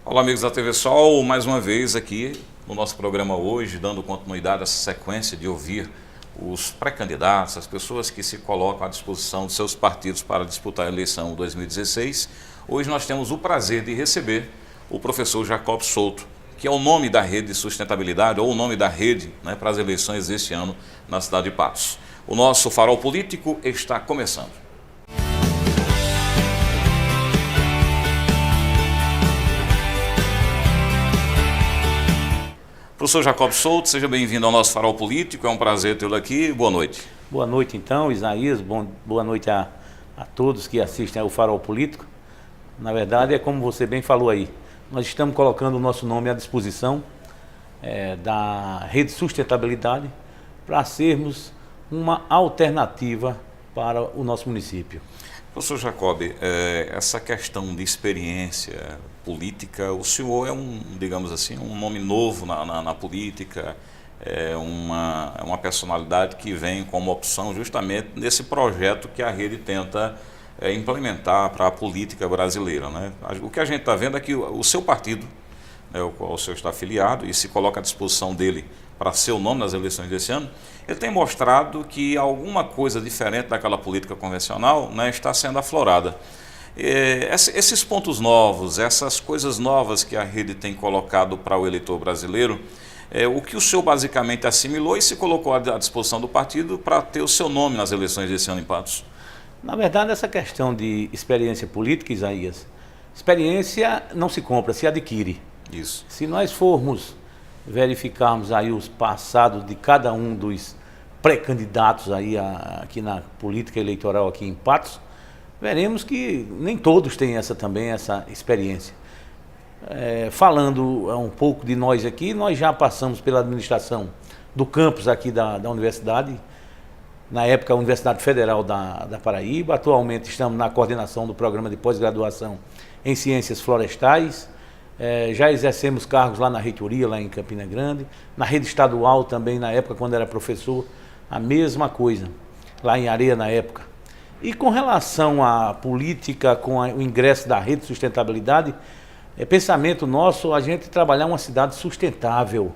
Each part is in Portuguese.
Olá, amigos da TV Sol, mais uma vez aqui no nosso programa hoje, dando continuidade a essa sequência de ouvir os pré-candidatos, as pessoas que se colocam à disposição de seus partidos para disputar a eleição 2016. Hoje nós temos o prazer de receber o professor Jacob Souto, que é o nome da rede de sustentabilidade, ou o nome da rede, para as eleições deste ano na cidade de Patos. O nosso Farol Político está começando. Professor Jacob Souto, seja bem-vindo ao nosso Farol Político, é um prazer tê-lo aqui, boa noite. Boa noite então, Isaías, boa noite a todos que assistem ao Farol Político. Na verdade, é como você bem falou aí, nós estamos colocando o nosso nome à disposição da Rede Sustentabilidade para sermos uma alternativa para o nosso município. Professor Jacob, essa questão de experiência política, o senhor é digamos assim, um nome novo na política, é uma personalidade que vem como opção justamente nesse projeto que a rede tenta implementar para a política brasileira, né? O que a gente está vendo é que o seu partido, o qual o senhor está afiliado e se coloca à disposição dele para ser o nome nas eleições desse ano, ele tem mostrado que alguma coisa diferente daquela política convencional, está sendo aflorada. Esses pontos novos, essas coisas novas que a rede tem colocado para o eleitor brasileiro, o que o senhor basicamente assimilou e se colocou à disposição do partido para ter o seu nome nas eleições desse ano em Patos? Na verdade, essa questão de experiência política, Isaías, experiência não se compra, se adquire. Isso. Se nós formos verificarmos aí os passados de cada um dos pré-candidatos aí aqui na política eleitoral aqui em Patos, veremos que nem todos têm essa experiência. Falando um pouco de nós aqui, nós já passamos pela administração do campus aqui da universidade, na época a Universidade Federal da Paraíba. Atualmente estamos na coordenação do programa de pós-graduação em Ciências Florestais. Já exercemos cargos lá na reitoria, lá em Campina Grande, na rede estadual também, na época quando era professor, a mesma coisa, lá em Areia na época. E com relação à política, com o ingresso da rede de sustentabilidade, pensamento nosso a gente trabalhar uma cidade sustentável,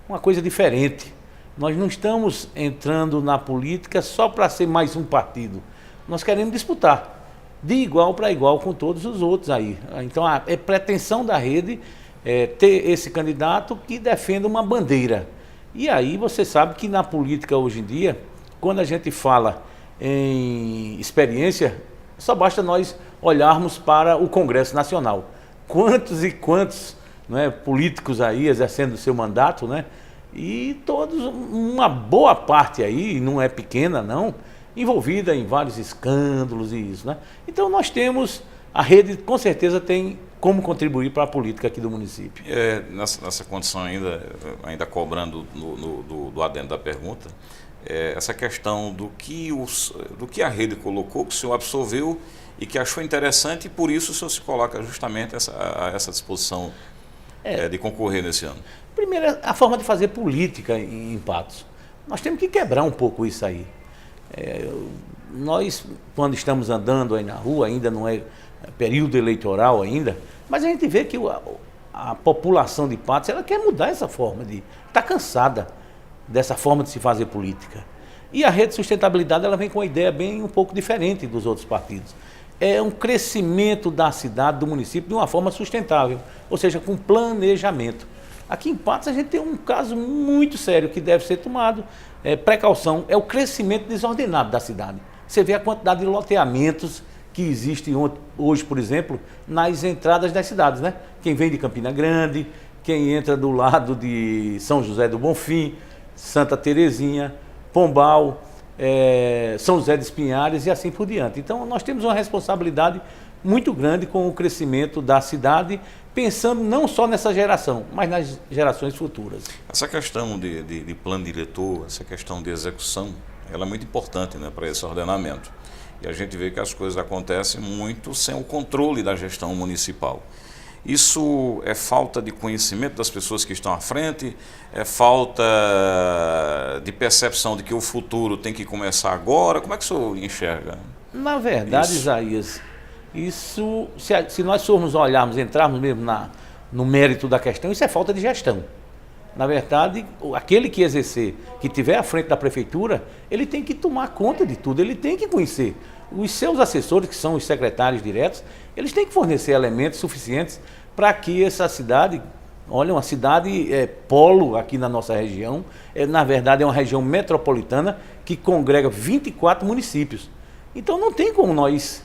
uma coisa diferente. Nós não estamos entrando na política só para ser mais um partido, nós queremos disputar de igual para igual com todos os outros aí. Então a pretensão da rede é ter esse candidato que defenda uma bandeira. E aí você sabe que na política hoje em dia, quando a gente fala em experiência, só basta nós olharmos para o Congresso Nacional. Quantos e quantos políticos aí exercendo o seu mandato, e todos, uma boa parte aí, não é pequena não, envolvida em vários escândalos e isso, Então nós temos, a rede com certeza tem como contribuir para a política aqui do município. Nessa condição ainda cobrando do adendo da pergunta, essa questão do que a rede colocou, que o senhor absorveu e que achou interessante, e por isso o senhor se coloca justamente a essa disposição de concorrer nesse ano. Primeiro, a forma de fazer política em Patos. Nós temos que quebrar um pouco isso aí. Nós, quando estamos andando aí na rua, ainda não é período eleitoral ainda, mas a gente vê que a população de Patos, ela quer mudar essa forma está cansada dessa forma de se fazer política. E a Rede de Sustentabilidade, ela vem com uma ideia bem um pouco diferente dos outros partidos. É um crescimento da cidade, do município, de uma forma sustentável, ou seja, com planejamento. Aqui em Patos a gente tem um caso muito sério que deve ser tomado, precaução, é o crescimento desordenado da cidade. Você vê a quantidade de loteamentos que existem hoje, por exemplo, nas entradas das cidades, Quem vem de Campina Grande, quem entra do lado de São José do Bonfim, Santa Terezinha, Pombal, São José de Espinhares e assim por diante. Então nós temos uma responsabilidade muito grande com o crescimento da cidade, pensando não só nessa geração, mas nas gerações futuras. Essa questão de plano diretor, essa questão de execução, ela é muito importante para esse ordenamento. E a gente vê que as coisas acontecem muito sem o controle da gestão municipal. Isso é falta de conhecimento das pessoas que estão à frente, é falta de percepção de que o futuro tem que começar agora. Como é que o senhor enxerga? Na verdade, Isaías, isso, se nós formos olharmos, entrarmos mesmo no mérito da questão, isso é falta de gestão. Na verdade, aquele que exercer, que estiver à frente da prefeitura, ele tem que tomar conta de tudo, ele tem que conhecer. Os seus assessores, que são os secretários diretos, eles têm que fornecer elementos suficientes para que essa cidade, olha, uma cidade polo aqui na nossa região, na verdade é uma região metropolitana que congrega 24 municípios. Então não tem como nós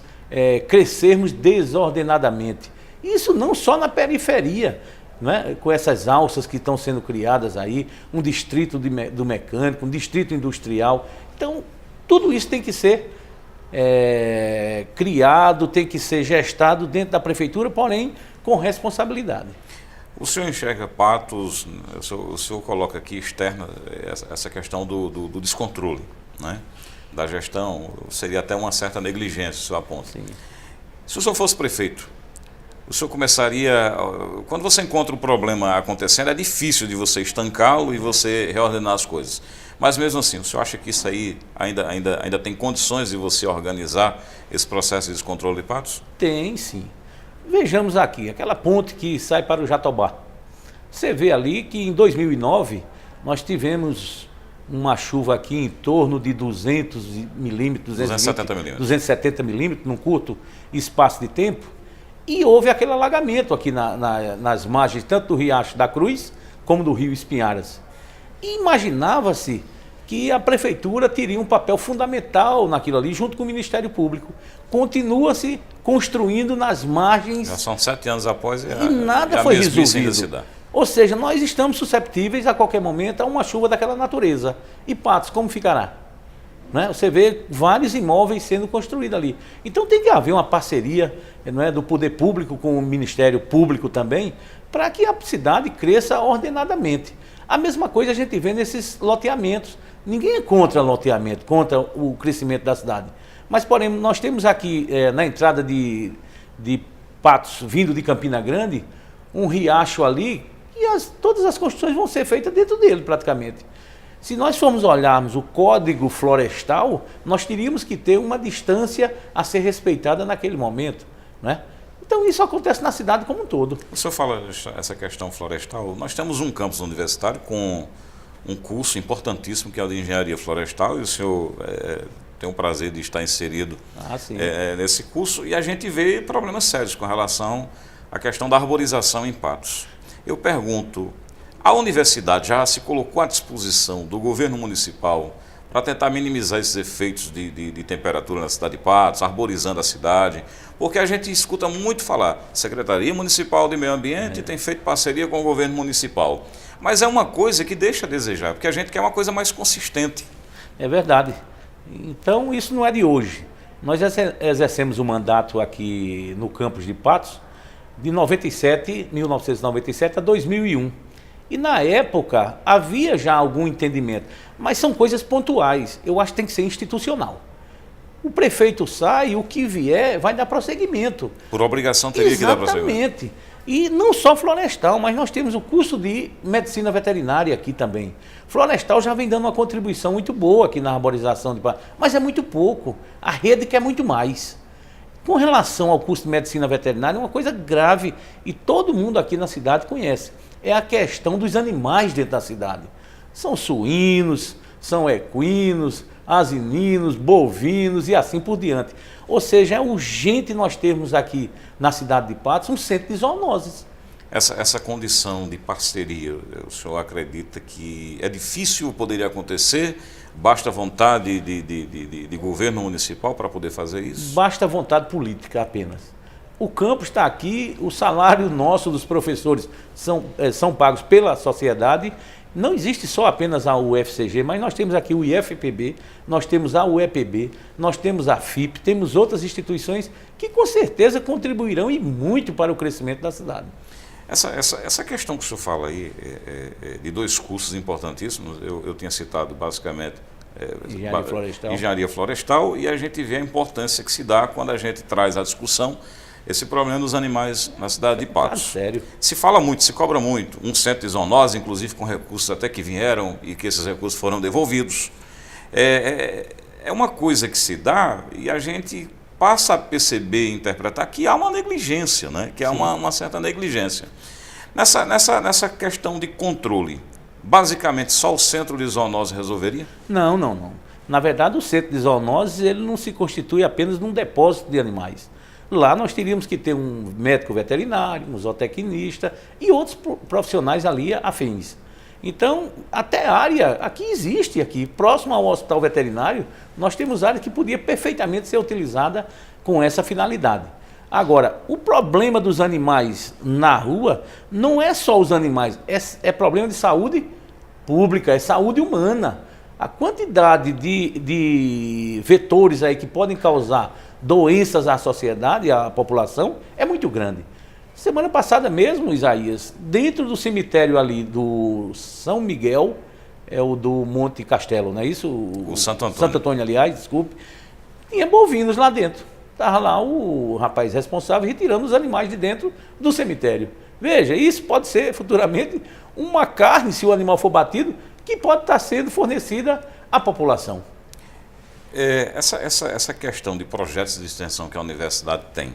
crescermos desordenadamente. Isso não só na periferia, né? Com essas alças que estão sendo criadas aí, um distrito do mecânico, um distrito industrial. Então, tudo isso tem que ser criado, tem que ser gestado dentro da prefeitura, porém com responsabilidade. O senhor enxerga Patos, o senhor coloca aqui externa essa questão do descontrole, né? Da gestão, seria até uma certa negligência, o senhor aponta. Sim. Se o senhor fosse prefeito, o senhor começaria, quando você encontra um problema acontecendo, é difícil de você estancá-lo e você reordenar as coisas. Mas mesmo assim, o senhor acha que isso aí ainda tem condições de você organizar esse processo de descontrole de Patos? Tem, sim. Vejamos aqui, aquela ponte que sai para o Jatobá. Você vê ali que em 2009 nós tivemos uma chuva aqui em torno de 200 milímetros, 270 milímetros, num curto espaço de tempo, e houve aquele alagamento aqui nas margens, tanto do Riacho da Cruz, como do Rio Espinharas. E imaginava-se que a prefeitura teria um papel fundamental naquilo ali, junto com o Ministério Público. Continua-se construindo nas margens. Já são 7 anos após e nada foi resolvido. Ou seja, nós estamos susceptíveis a qualquer momento a uma chuva daquela natureza. E Patos, como ficará? Né? Você vê vários imóveis sendo construídos ali. Então tem que haver uma parceria, não é, do poder público com o Ministério Público também, para que a cidade cresça ordenadamente. A mesma coisa a gente vê nesses loteamentos. Ninguém é contra loteamento, contra o crescimento da cidade. Mas, porém, nós temos aqui na entrada de Patos, vindo de Campina Grande, um riacho ali, e todas as construções vão ser feitas dentro dele praticamente. Se nós formos olharmos o Código Florestal, nós teríamos que ter uma distância a ser respeitada naquele momento, né? Então isso acontece na cidade como um todo. O senhor fala essa questão florestal, nós temos um campus universitário com um curso importantíssimo que é o de Engenharia Florestal, e o senhor tem o prazer de estar inserido nesse curso, e a gente vê problemas sérios com relação à questão da arborização em Patos. Eu pergunto, a universidade já se colocou à disposição do governo municipal para tentar minimizar esses efeitos de temperatura na cidade de Patos, arborizando a cidade? Porque a gente escuta muito falar, Secretaria Municipal de Meio Ambiente tem feito parceria com o governo municipal. Mas é uma coisa que deixa a desejar, porque a gente quer uma coisa mais consistente. É verdade. Então isso não é de hoje. Nós exercemos o mandato aqui no campus de Patos de 1997 a 2001. E na época havia já algum entendimento, mas são coisas pontuais. Eu acho que tem que ser institucional. O prefeito sai, o que vier vai dar prosseguimento. Por obrigação teria que dar prosseguimento. Exatamente. E não só florestal, mas nós temos o curso de medicina veterinária aqui também. Florestal já vem dando uma contribuição muito boa aqui na arborização de Patos, mas é muito pouco. A rede quer muito mais. Com relação ao curso de medicina veterinária, é uma coisa grave e todo mundo aqui na cidade conhece. É a questão dos animais dentro da cidade. São suínos, são equinos, asininos, bovinos e assim por diante. Ou seja, é urgente nós termos aqui na cidade de Patos um centro de zoonoses. Essa condição de parceria, o senhor acredita que é difícil, poderia acontecer? Basta vontade de governo municipal para poder fazer isso? Basta vontade política apenas. O campus está aqui, o salário nosso dos professores são pagos pela sociedade. Não existe só apenas a UFCG, mas nós temos aqui o IFPB, nós temos a UEPB, nós temos a FIP, temos outras instituições que com certeza contribuirão e muito para o crescimento da cidade. Essa questão que o senhor fala aí, de 2 cursos importantíssimos, eu tinha citado basicamente Engenharia Florestal, e a gente vê a importância que se dá quando a gente traz à discussão esse problema dos animais na cidade de Patos. Sério? Se fala muito, se cobra muito, um centro de zoonose, inclusive com recursos até que vieram e que esses recursos foram devolvidos. É uma coisa que se dá e a gente passa a perceber e interpretar que há uma negligência, né? Que há uma certa negligência. Nessa questão de controle, basicamente só o centro de zoonose resolveria? Não, não, não. Na verdade, o centro de zoonoses ele não se constitui apenas num depósito de animais. Lá nós teríamos que ter um médico veterinário, um zootecnista e outros profissionais ali afins. Então, até área, aqui existe, aqui, próximo ao hospital veterinário, nós temos área que podia perfeitamente ser utilizada com essa finalidade. Agora, o problema dos animais na rua não é só os animais, é problema de saúde pública, é saúde humana. A quantidade de vetores aí que podem causar doenças à sociedade, à população, é muito grande. Semana passada mesmo, Isaías, dentro do cemitério ali do São Miguel, é o do Monte Castelo, não é isso? O Santo Antônio. Santo Antônio, aliás, desculpe. Tinha bovinos lá dentro. Estava lá o rapaz responsável retirando os animais de dentro do cemitério. Veja, isso pode ser futuramente uma carne, se o animal for batido, que pode estar sendo fornecida à população. Essa questão de projetos de extensão que a universidade tem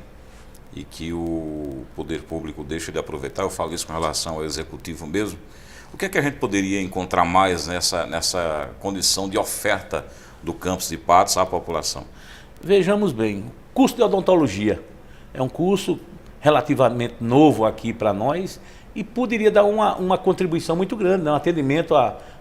e que o poder público deixa de aproveitar, eu falo isso com relação ao executivo mesmo, o que é que a gente poderia encontrar mais nessa condição de oferta do campus de Patos à população? Vejamos bem, curso de odontologia é um curso relativamente novo aqui para nós e poderia dar uma contribuição muito grande, um atendimento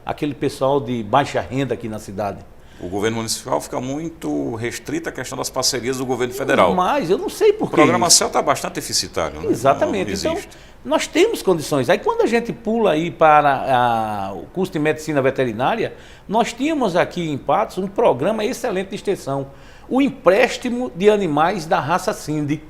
àquele pessoal de baixa renda aqui na cidade. O governo municipal fica muito restrito à questão das parcerias do governo federal. Mas eu não sei por que. O programa CEL está bastante deficitário, né? Exatamente. Não então, nós temos condições. Aí quando a gente pula aí para o curso de medicina veterinária, nós tínhamos aqui em Patos um programa excelente de extensão. O empréstimo de animais da raça Cindy,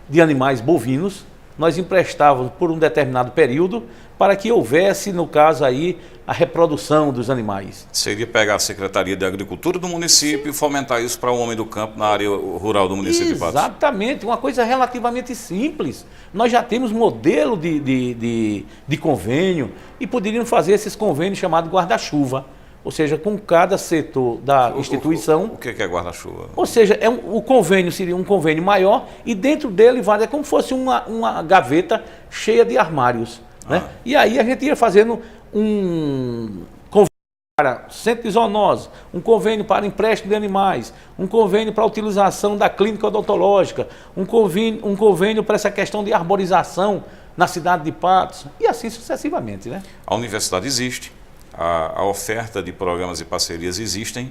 de animais bovinos, nós emprestávamos por um determinado período para que houvesse, no caso aí, a reprodução dos animais. Seria pegar a Secretaria de Agricultura do município e fomentar isso para o homem do campo na área rural do município de Patos. Exatamente, uma coisa relativamente simples. Nós já temos modelo de convênio e poderíamos fazer esses convênios chamados guarda-chuva. Ou seja, com cada setor da instituição. O que é guarda-chuva? Ou seja, o convênio seria um convênio maior e dentro dele é como se fosse uma gaveta cheia de armários. Né? E aí a gente ia fazendo um convênio para centro de zoonose, um convênio para empréstimo de animais, um convênio para a utilização da clínica odontológica, um convênio para essa questão de arborização na cidade de Patos e assim sucessivamente. Né? A universidade existe. A oferta de programas e parcerias existe,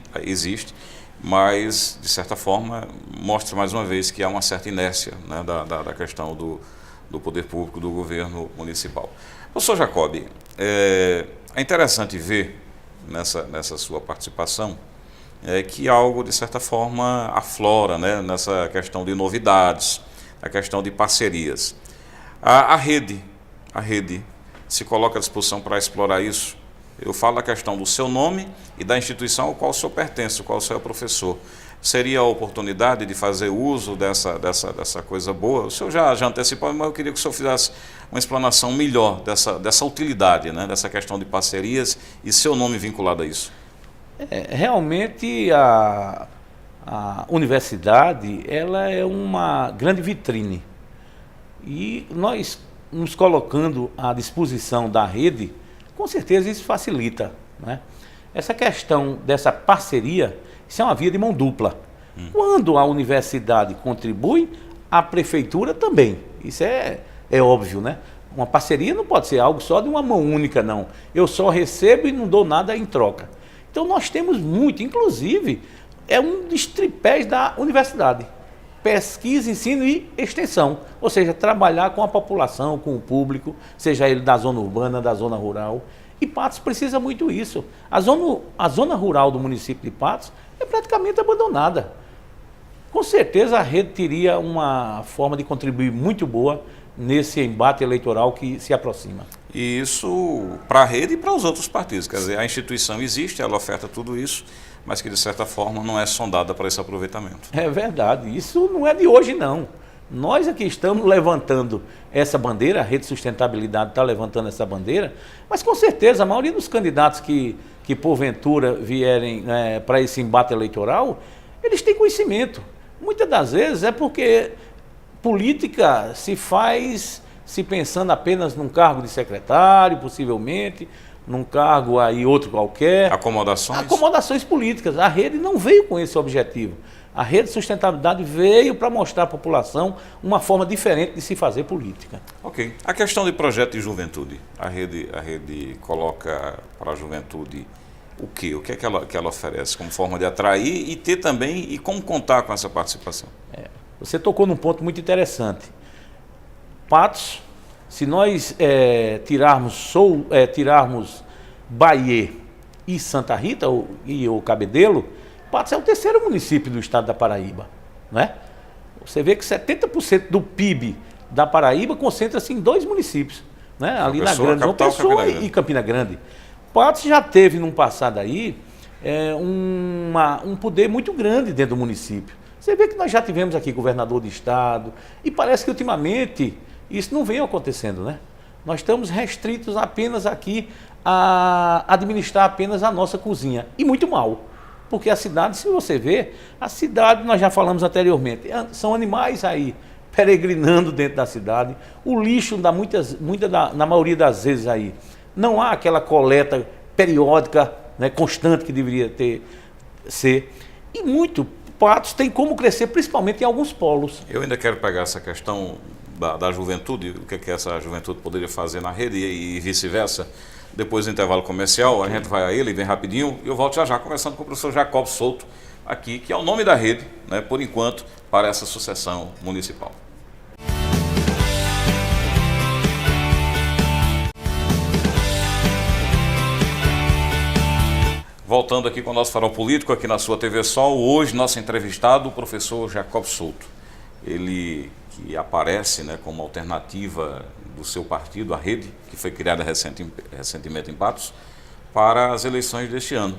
mas, de certa forma, mostra mais uma vez que há uma certa inércia, né, da questão do poder público, do governo municipal. Professor Jacob, é interessante ver nessa sua participação que algo, de certa forma, aflora, né, nessa questão de novidades, a questão de parcerias. A rede se coloca à disposição para explorar isso. Eu falo da questão do seu nome e da instituição ao qual o senhor pertence, ao qual o senhor é professor. Seria a oportunidade de fazer uso dessa coisa boa? O senhor já antecipou, mas eu queria que o senhor fizesse uma explanação melhor dessa utilidade, né, dessa questão de parcerias e seu nome vinculado a isso. Realmente a universidade ela é uma grande vitrine e nós nos colocando à disposição da rede, com certeza isso facilita, né? Essa questão dessa parceria, isso é uma via de mão dupla. Quando a universidade contribui, a prefeitura também. Isso é óbvio, né? Uma parceria não pode ser algo só de uma mão única, não. Eu só recebo e não dou nada em troca. Então nós temos muito, inclusive, é um dos tripés da universidade. Pesquisa, ensino e extensão, ou seja, trabalhar com a população, com o público, seja ele da zona urbana, da zona rural. E Patos precisa muito isso. A zona rural do município de Patos é praticamente abandonada. Com certeza a rede teria uma forma de contribuir muito boa nesse embate eleitoral que se aproxima. E isso para a rede e para os outros partidos. Quer dizer, a instituição existe, ela oferta tudo isso, mas que de certa forma não é sondada para esse aproveitamento. É verdade, isso não é de hoje não. Nós aqui estamos levantando essa bandeira, a Rede Sustentabilidade está levantando essa bandeira, mas com certeza a maioria dos candidatos que porventura vierem para esse embate eleitoral, eles têm conhecimento. Muitas das vezes é porque política se faz se pensando apenas num cargo de secretário, possivelmente, num cargo aí outro qualquer. Acomodações? Acomodações políticas. A rede não veio com esse objetivo. A Rede de Sustentabilidade veio para mostrar à população uma forma diferente de se fazer política. Ok. A questão de projeto de juventude. A rede coloca para a juventude o quê? O que é que ela oferece como forma de atrair e ter também, e como contar com essa participação? Você tocou num ponto muito interessante. Patos, se nós tirarmos Bahia e Santa Rita e o Cabedelo, Patos é o terceiro município do estado da Paraíba, né? Você vê que 70% do PIB da Paraíba concentra-se em 2 municípios, né? Ali na Grande João Pessoa e Campina Grande. Patos já teve, num passado aí, um poder muito grande dentro do município. Você vê que nós já tivemos aqui governador de estado, e parece que ultimamente isso não vem acontecendo, né? Nós estamos restritos apenas aqui a administrar apenas a nossa cozinha, e muito mal. Porque a cidade, se você ver, a cidade, nós já falamos anteriormente, são animais aí peregrinando dentro da cidade. O lixo, na maioria das vezes aí, não há aquela coleta periódica, né, constante que deveria ser. E Patos tem como crescer, principalmente em alguns polos. Eu ainda quero pegar essa questão da juventude, o que essa juventude poderia fazer na rede e vice-versa. Depois do intervalo comercial, a gente vai a ele, bem rapidinho, e eu volto já conversando com o professor Jacob Souto, aqui, que é o nome da rede, né, por enquanto, para essa sucessão municipal. Voltando aqui com o nosso Farol Político, aqui na sua TV Sol, hoje nosso entrevistado, o professor Jacob Souto. Ele que aparece, né, como alternativa do seu partido, a rede, que foi criada recentemente em Patos, para as eleições deste ano.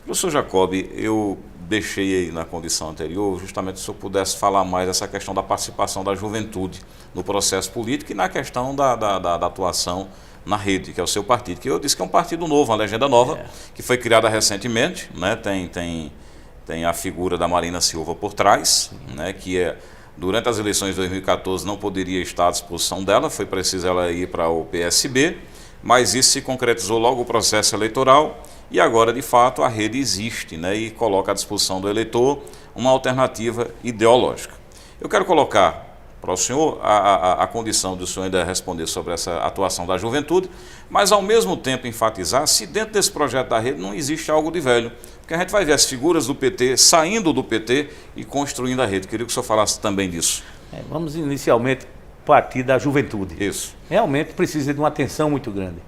Professor Jacob, eu deixei aí na condição anterior, justamente se eu pudesse falar mais dessa questão da participação da juventude no processo político e na questão da atuação na rede, que é o seu partido, que eu disse que é um partido novo, uma legenda nova, que foi criada recentemente, né, tem a figura da Marina Silva por trás, né, que durante as eleições de 2014 não poderia estar à disposição dela, foi preciso ela ir para o PSB, mas isso se concretizou logo o processo eleitoral e agora, de fato, a rede existe, né, e coloca à disposição do eleitor uma alternativa ideológica. Eu quero colocar para o senhor a condição do senhor ainda responder sobre essa atuação da juventude, mas ao mesmo tempo enfatizar se dentro desse projeto da rede não existe algo de velho, porque a gente vai ver as figuras do PT saindo do PT e construindo a rede. Queria que o senhor falasse também disso. Vamos inicialmente partir da juventude. Isso. Realmente precisa de uma atenção muito grande.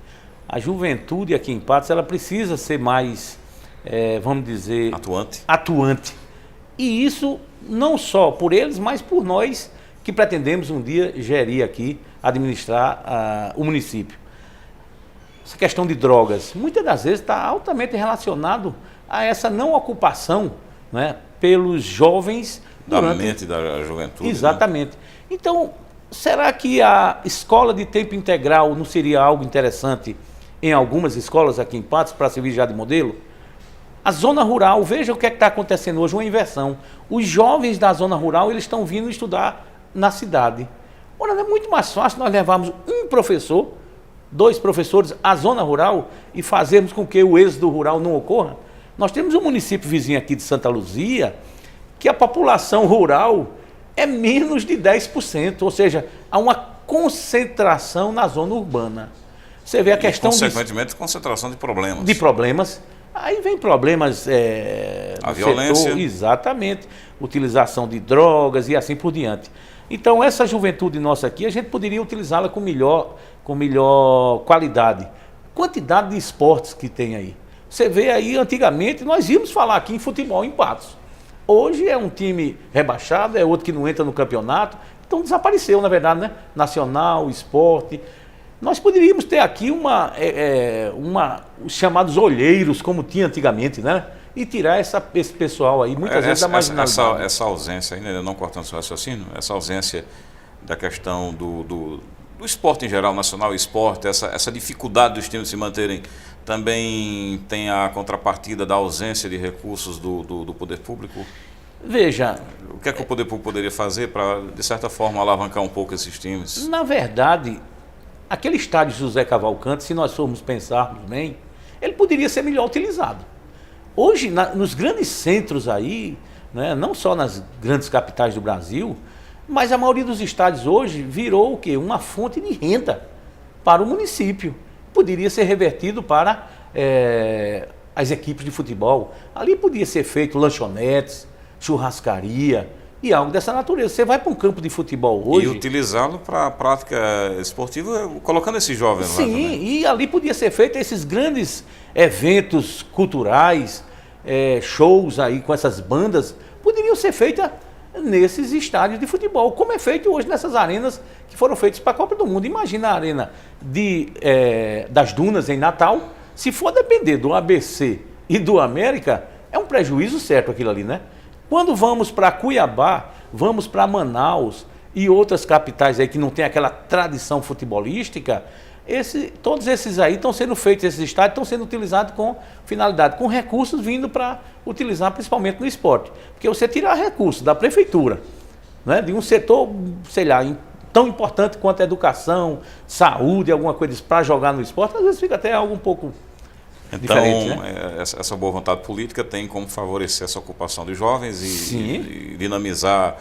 A juventude aqui em Patos, ela precisa ser mais, vamos dizer... Atuante. E isso não só por eles, mas por nós que pretendemos um dia gerir aqui, administrar o município. Essa questão de drogas, muitas das vezes está altamente relacionado a essa não ocupação, né, pelos jovens. Da mente da juventude. Exatamente. Né? Então, será que a escola de tempo integral não seria algo interessante em algumas escolas aqui em Patos para servir já de modelo? A zona rural, veja o que está acontecendo hoje, uma inversão. Os jovens da zona rural, eles estão vindo estudar na cidade. Ora, não é muito mais fácil nós levarmos um professor, 2 professores à zona rural e fazermos com que o êxodo rural não ocorra? Nós temos um município vizinho aqui de Santa Luzia que a população rural é menos de 10%, ou seja, há uma concentração na zona urbana. Você vê a questão consequentemente, concentração de problemas. De problemas. Aí vem problemas a violência. Setor, exatamente, utilização de drogas e assim por diante. Então, essa juventude nossa aqui, a gente poderia utilizá-la com melhor qualidade. Quantidade de esportes que tem aí. Você vê aí, antigamente, nós íamos falar aqui em futebol em Patos. Hoje é um time rebaixado, é outro que não entra no campeonato. Então, desapareceu, na verdade, né? Nacional, esporte. Nós poderíamos ter aqui os chamados olheiros, como tinha antigamente, né? E tirar esse pessoal aí, muitas vezes, da marginalidade. Essa ausência, ainda não cortando seu raciocínio, essa ausência da questão do esporte em geral, nacional esporte, essa dificuldade dos times se manterem, também tem a contrapartida da ausência de recursos do poder público? Veja, O que é que o poder público poderia fazer para, de certa forma, alavancar um pouco esses times? na verdade, aquele estádio José Cavalcante, se nós formos pensarmos bem, ele poderia ser melhor utilizado. Hoje, nos grandes centros aí, né, não só nas grandes capitais do Brasil, mas a maioria dos estádios hoje virou o quê? Uma fonte de renda para o município. Poderia ser revertido para as equipes de futebol. Ali podia ser feito lanchonetes, churrascaria e algo dessa natureza. Você vai para um campo de futebol hoje... E utilizá-lo para a prática esportiva, colocando esses jovens lá também. Sim, e ali podia ser feito esses grandes eventos culturais, shows aí com essas bandas, poderiam ser feitos nesses estádios de futebol, como é feito hoje nessas arenas que foram feitas para a Copa do Mundo. Imagina a arena das Dunas em Natal, se for depender do ABC e do América, é um prejuízo certo aquilo ali, né? Quando vamos para Cuiabá, vamos para Manaus e outras capitais aí que não tem aquela tradição futebolística, todos esses aí estão sendo feitos, esses estádios estão sendo utilizados com finalidade, com recursos vindo para utilizar principalmente no esporte. Porque você tirar recursos da prefeitura, né, de um setor, sei lá, tão importante quanto a educação, saúde, alguma coisa para jogar no esporte, às vezes fica até algo um pouco diferente, né? Essa boa vontade política tem como favorecer essa ocupação de jovens e dinamizar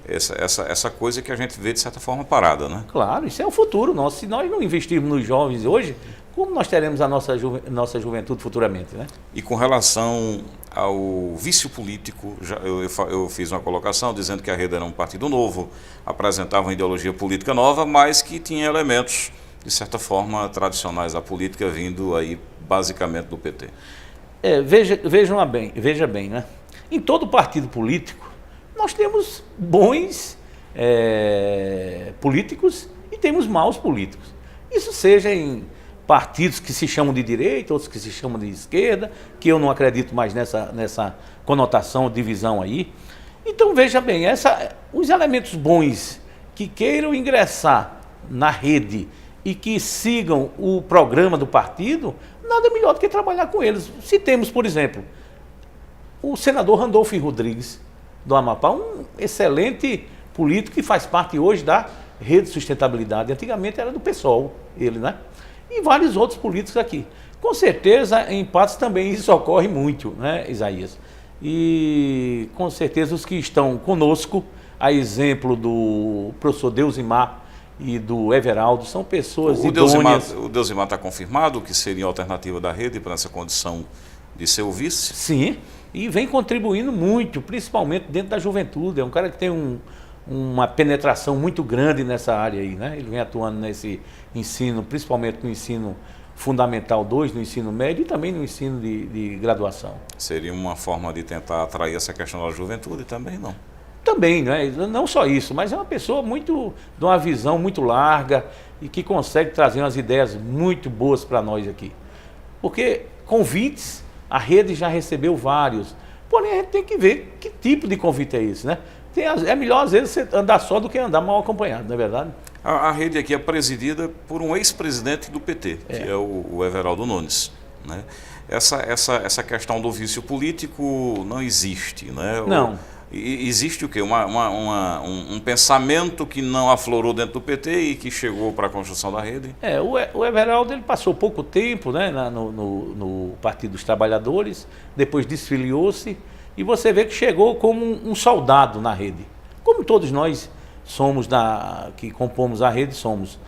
essa coisa que a gente vê de certa forma parada, né? Claro, isso é o futuro nosso. Se nós não investirmos nos jovens hoje, como nós teremos a nossa juventude futuramente, né? E com relação ao vício político, eu fiz uma colocação dizendo que a Rede era um partido novo, apresentava uma ideologia política nova, mas que tinha elementos, de certa forma, tradicionais da política, vindo aí basicamente do PT. Veja bem, né? Em todo partido político, nós temos bons políticos e temos maus políticos. Isso seja em partidos que se chamam de direita, outros que se chamam de esquerda, que eu não acredito mais nessa conotação, divisão aí. Então, veja bem, os elementos bons que queiram ingressar na rede e que sigam o programa do partido, nada melhor do que trabalhar com eles. Se temos, por exemplo, o senador Randolfo Rodrigues, do Amapá, um excelente político que faz parte hoje da Rede Sustentabilidade. Antigamente era do PSOL, ele, né? E vários outros políticos aqui. Com certeza, em Patos também isso ocorre muito, né, Isaías? E com certeza os que estão conosco, a exemplo do professor Deusimar e do Everaldo, são pessoas idôneas. O Deusimar está confirmado que seria a alternativa da rede para essa condição de ser o vice? Sim, e vem contribuindo muito, principalmente dentro da juventude. É um cara que tem uma penetração muito grande nessa área aí, né? Ele vem atuando nesse ensino, principalmente no ensino fundamental 2, no ensino médio e também no ensino de graduação. Seria uma forma de tentar atrair essa questão da juventude também, não? Também, né? Não só isso, mas é uma pessoa de uma visão muito larga e que consegue trazer umas ideias muito boas para nós aqui. Porque convites, a rede já recebeu vários, porém a gente tem que ver que tipo de convite é esse, né? É melhor às vezes você andar só do que andar mal acompanhado, não é verdade? A rede aqui é presidida por um ex-presidente do PT, que é o Everaldo Nunes, né? Essa questão do vício político não existe, né? Não. Existe o quê? Um pensamento que não aflorou dentro do PT e que chegou para a construção da rede? O Everaldo ele passou pouco tempo, né, no Partido dos Trabalhadores, depois desfiliou-se, e você vê que chegou como um soldado na rede, como todos nós somos que compomos a rede, somos.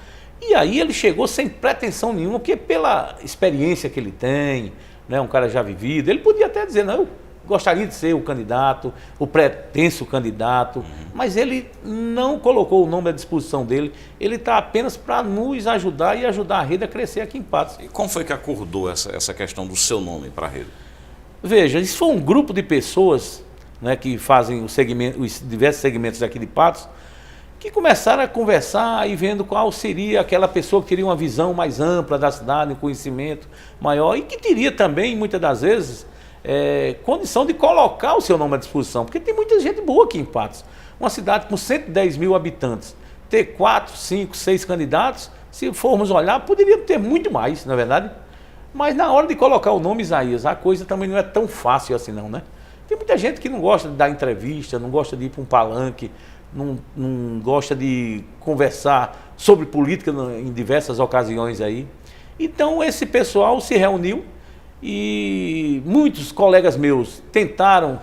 E aí ele chegou sem pretensão nenhuma, porque pela experiência que ele tem, né, um cara já vivido, ele podia até dizer, não, eu gostaria de ser o candidato, o pretenso candidato, mas ele não colocou o nome à disposição dele, ele está apenas para nos ajudar e ajudar a rede a crescer aqui em Patos. E como foi que acordou essa questão do seu nome para a rede? Veja, isso foi um grupo de pessoas, né, que fazem os diversos segmentos aqui de Patos, que começaram a conversar e vendo qual seria aquela pessoa que teria uma visão mais ampla da cidade, um conhecimento maior e que teria também, muitas das vezes, condição de colocar o seu nome à disposição, porque tem muita gente boa aqui em Patos. Uma cidade com 110 mil habitantes, ter 4, 5, 6 candidatos, se formos olhar, poderia ter muito mais, não é verdade? Mas na hora de colocar o nome, Isaías, a coisa também não é tão fácil assim não, né? Tem muita gente que não gosta de dar entrevista, não gosta de ir para um palanque, não gosta de conversar sobre política em diversas ocasiões aí. Então esse pessoal se reuniu e muitos colegas meus tentaram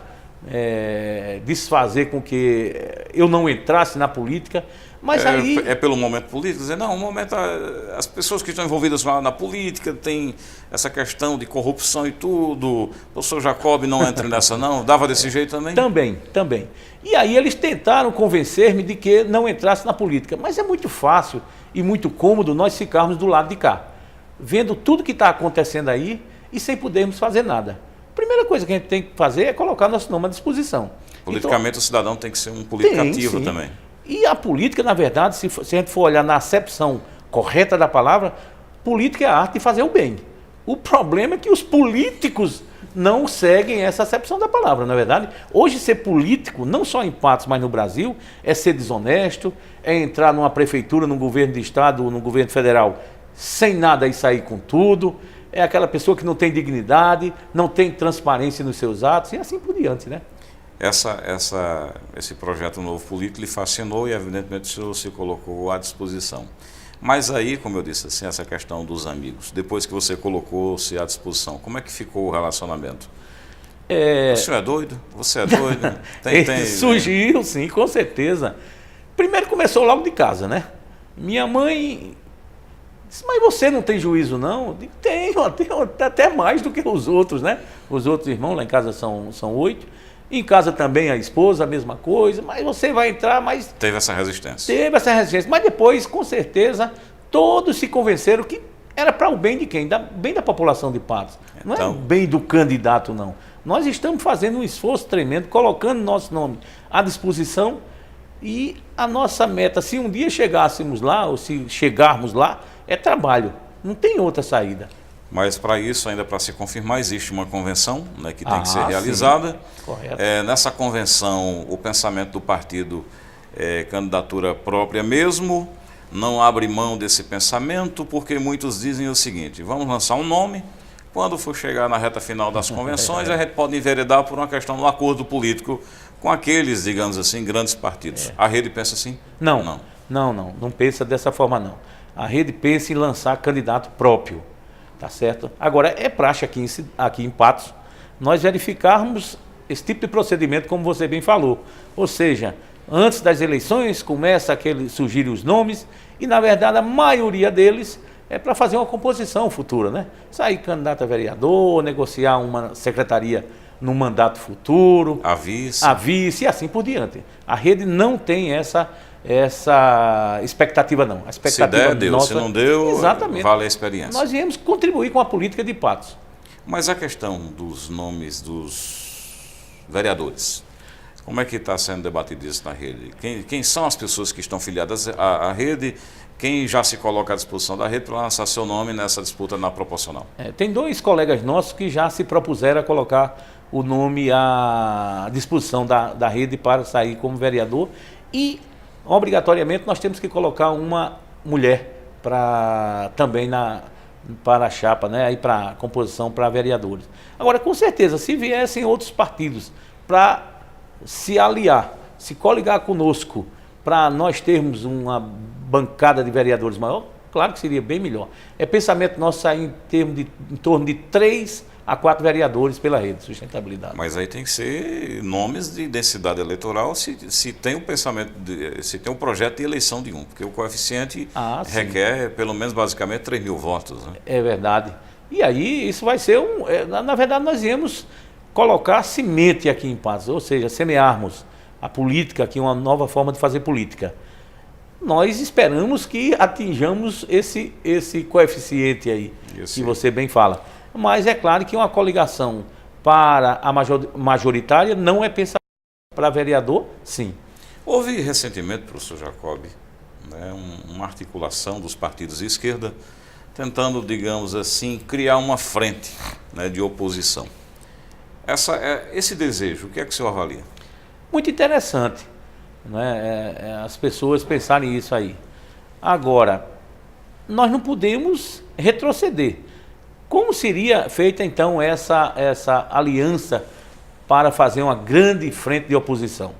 desfazer com que eu não entrasse na política, mas aí... É pelo momento político, dizer, não, o momento, as pessoas que estão envolvidas na política tem essa questão de corrupção e tudo, o professor Jacob não entra nessa não, dava desse jeito também? Também. E aí eles tentaram convencer-me de que não entrasse na política, mas é muito fácil e muito cômodo nós ficarmos do lado de cá, vendo tudo que está acontecendo aí e sem podermos fazer nada. A primeira coisa que a gente tem que fazer é colocar nosso nome à disposição. Politicamente então, o cidadão tem que ser um político ativo também. E a política, na verdade, se a gente for olhar na acepção correta da palavra, política é a arte de fazer o bem. O problema é que os políticos não seguem essa acepção da palavra, não é verdade? Hoje ser político, não só em Patos, mas no Brasil, é ser desonesto, é entrar numa prefeitura, num governo de estado ou num governo federal sem nada e sair com tudo. É aquela pessoa que não tem dignidade, não tem transparência nos seus atos e assim por diante, né? Esse projeto Novo Político lhe fascinou e evidentemente o senhor se colocou à disposição. Mas aí, como eu disse, assim, essa questão dos amigos, depois que você colocou-se à disposição, como é que ficou o relacionamento? O senhor é doido? Você é doido? Surgiu, sim, com certeza. Primeiro começou logo de casa, né? Minha mãe... Mas você não tem juízo, não? Eu digo, tenho até mais do que os outros, né? Os outros irmãos lá em casa são 8. Em casa também a esposa, a mesma coisa. Mas você vai entrar, mas... Teve essa resistência. Mas depois, com certeza, todos se convenceram que era para o bem de quem? Bem da população de Patos. Não é o bem do candidato, não. Nós estamos fazendo um esforço tremendo, colocando nosso nome à disposição. E a nossa meta, se um dia chegássemos lá, ou se chegarmos lá, é trabalho, não tem outra saída. Mas para isso, ainda para se confirmar, existe uma convenção, né, que tem que ser realizada. Correto. Nessa convenção, o pensamento do partido é candidatura própria mesmo, não abre mão desse pensamento, porque muitos dizem o seguinte, vamos lançar um nome, quando for chegar na reta final das convenções, a gente pode enveredar por uma questão do acordo político com aqueles, digamos assim, grandes partidos. A rede pensa assim? Não pensa dessa forma não. A rede pensa em lançar candidato próprio, tá certo? Agora, é praxe aqui em Patos nós verificarmos esse tipo de procedimento, como você bem falou. Ou seja, antes das eleições começa a surgirem os nomes e, na verdade, a maioria deles é para fazer uma composição futura, né? Sair candidato a vereador, negociar uma secretaria no mandato futuro, a vice e assim por diante. A rede não tem essa expectativa não. A expectativa se der, deu. Se não deu, exatamente, vale a experiência. Nós viemos contribuir com a política de Patos. Mas a questão dos nomes dos vereadores, como é que está sendo debatido isso na rede? Quem são as pessoas que estão filiadas à rede? Quem já se coloca à disposição da rede para lançar seu nome nessa disputa na proporcional? Tem 2 colegas nossos que já se propuseram a colocar o nome à disposição da rede para sair como vereador e obrigatoriamente nós temos que colocar uma mulher também para a chapa, né, aí para a composição para vereadores. Agora, com certeza, se viessem outros partidos para se aliar, se coligar conosco, para nós termos uma bancada de vereadores maior, claro que seria bem melhor. É pensamento nosso sair em torno de 3 a 4 vereadores pela rede, sustentabilidade. Mas aí tem que ser nomes de densidade eleitoral se tem o pensamento, se tem o projeto de eleição de um, porque o coeficiente requer pelo menos basicamente 3.000 votos. Né? É verdade. E aí isso vai ser na verdade nós íamos colocar semente aqui em Patos, ou seja, semearmos a política aqui, uma nova forma de fazer política. Nós esperamos que atinjamos esse coeficiente aí, que você bem fala. Mas é claro que uma coligação para a majoritária não é pensamento para vereador, sim. Houve recentemente, professor Jacob, né, uma articulação dos partidos de esquerda tentando, digamos assim, criar uma frente, né, de oposição. Esse desejo, o que é que o senhor avalia? Muito interessante, né, as pessoas pensarem isso aí. Agora, nós não podemos retroceder. Como seria feita então essa aliança para fazer uma grande frente de oposição.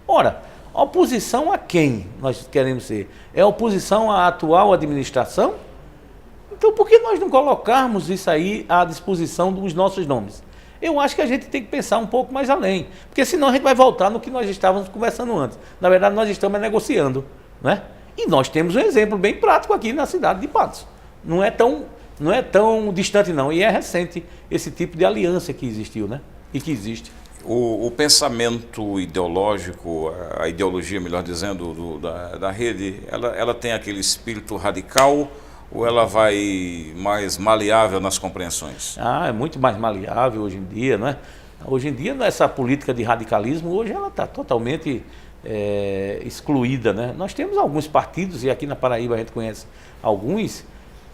Ora, oposição a quem nós queremos ser? É oposição à atual administração? Então por que nós não colocarmos isso aí à disposição dos nossos nomes? Eu acho que a gente tem que pensar um pouco mais além, porque senão a gente vai voltar no que nós estávamos conversando antes. Na verdade, nós estamos negociando, né? E nós temos um exemplo bem prático aqui na cidade de Patos. Não é tão distante não, e é recente esse tipo de aliança que existiu, né? E que existe. O pensamento ideológico, a ideologia, melhor dizendo, da rede, ela tem aquele espírito radical ou ela vai mais maleável nas compreensões? É muito mais maleável hoje em dia, né? Hoje em dia, essa política de radicalismo, hoje ela está totalmente excluída, né? Nós temos alguns partidos, e aqui na Paraíba a gente conhece alguns,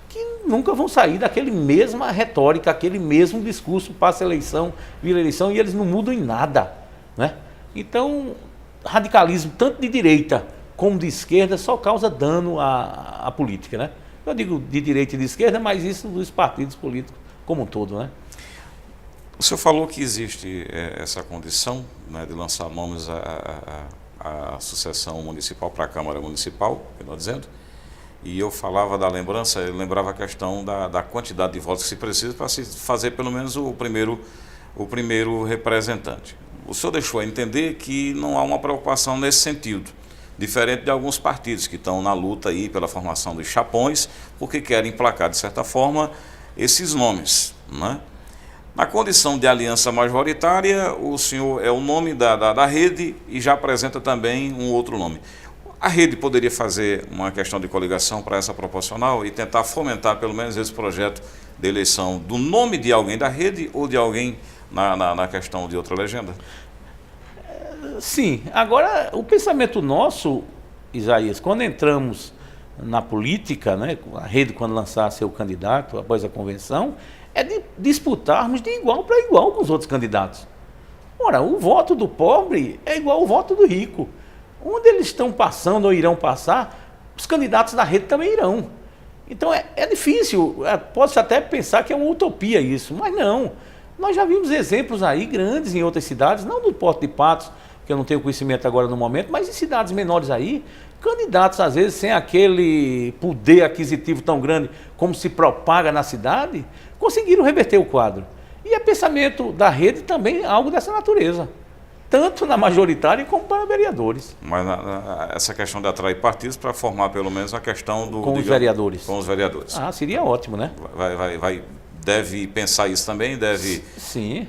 que nunca vão sair daquele mesma retórica, aquele mesmo discurso, passa eleição, vira eleição, e eles não mudam em nada, né? Então, radicalismo, tanto de direita como de esquerda, só causa dano à política, né? Eu digo de direita e de esquerda, mas isso dos partidos políticos como um todo, né? O senhor falou que existe essa condição, né, de lançar nomes à sucessão municipal, para a Câmara Municipal, melhor dizendo, e eu falava da lembrança, eu lembrava a questão da quantidade de votos que se precisa para se fazer pelo menos o primeiro representante. O senhor deixou a entender que não há uma preocupação nesse sentido, diferente de alguns partidos que estão na luta aí pela formação dos chapões, porque querem emplacar, de certa forma, esses nomes, né? Na condição de aliança majoritária, o senhor é o nome da rede e já apresenta também um outro nome. A rede poderia fazer uma questão de coligação para essa proporcional e tentar fomentar pelo menos esse projeto de eleição do nome de alguém da rede ou de alguém na questão de outra legenda? Sim. Agora, o pensamento nosso, Isaías, quando entramos na política, né, a rede quando lançar seu candidato após a convenção, é de disputarmos de igual para igual com os outros candidatos. Ora, o voto do pobre é igual ao voto do rico. Onde eles estão passando ou irão passar, os candidatos da rede também irão. Então é difícil, pode-se até pensar que é uma utopia isso, mas não. Nós já vimos exemplos aí grandes em outras cidades, não do Porto de Patos, que eu não tenho conhecimento agora no momento, mas em cidades menores aí, candidatos às vezes sem aquele poder aquisitivo tão grande como se propaga na cidade, conseguiram reverter o quadro. E é pensamento da rede também algo dessa natureza, tanto na majoritária como para vereadores. Mas essa questão de atrair partidos para formar pelo menos a questão do... Com os vereadores. Com os vereadores. Seria ótimo, né? Deve pensar isso também, deve Sim.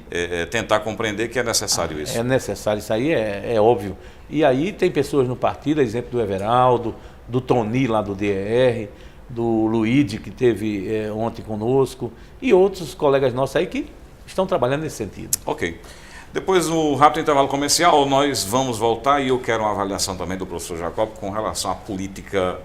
Tentar compreender que é necessário isso. É necessário, isso aí é óbvio. E aí tem pessoas no partido, exemplo do Everaldo, do Toni lá do DER, do Luíde, que teve ontem conosco, e outros colegas nossos aí que estão trabalhando nesse sentido. Ok. Depois do rápido intervalo comercial, nós vamos voltar e eu quero uma avaliação também do professor Jacob com relação à política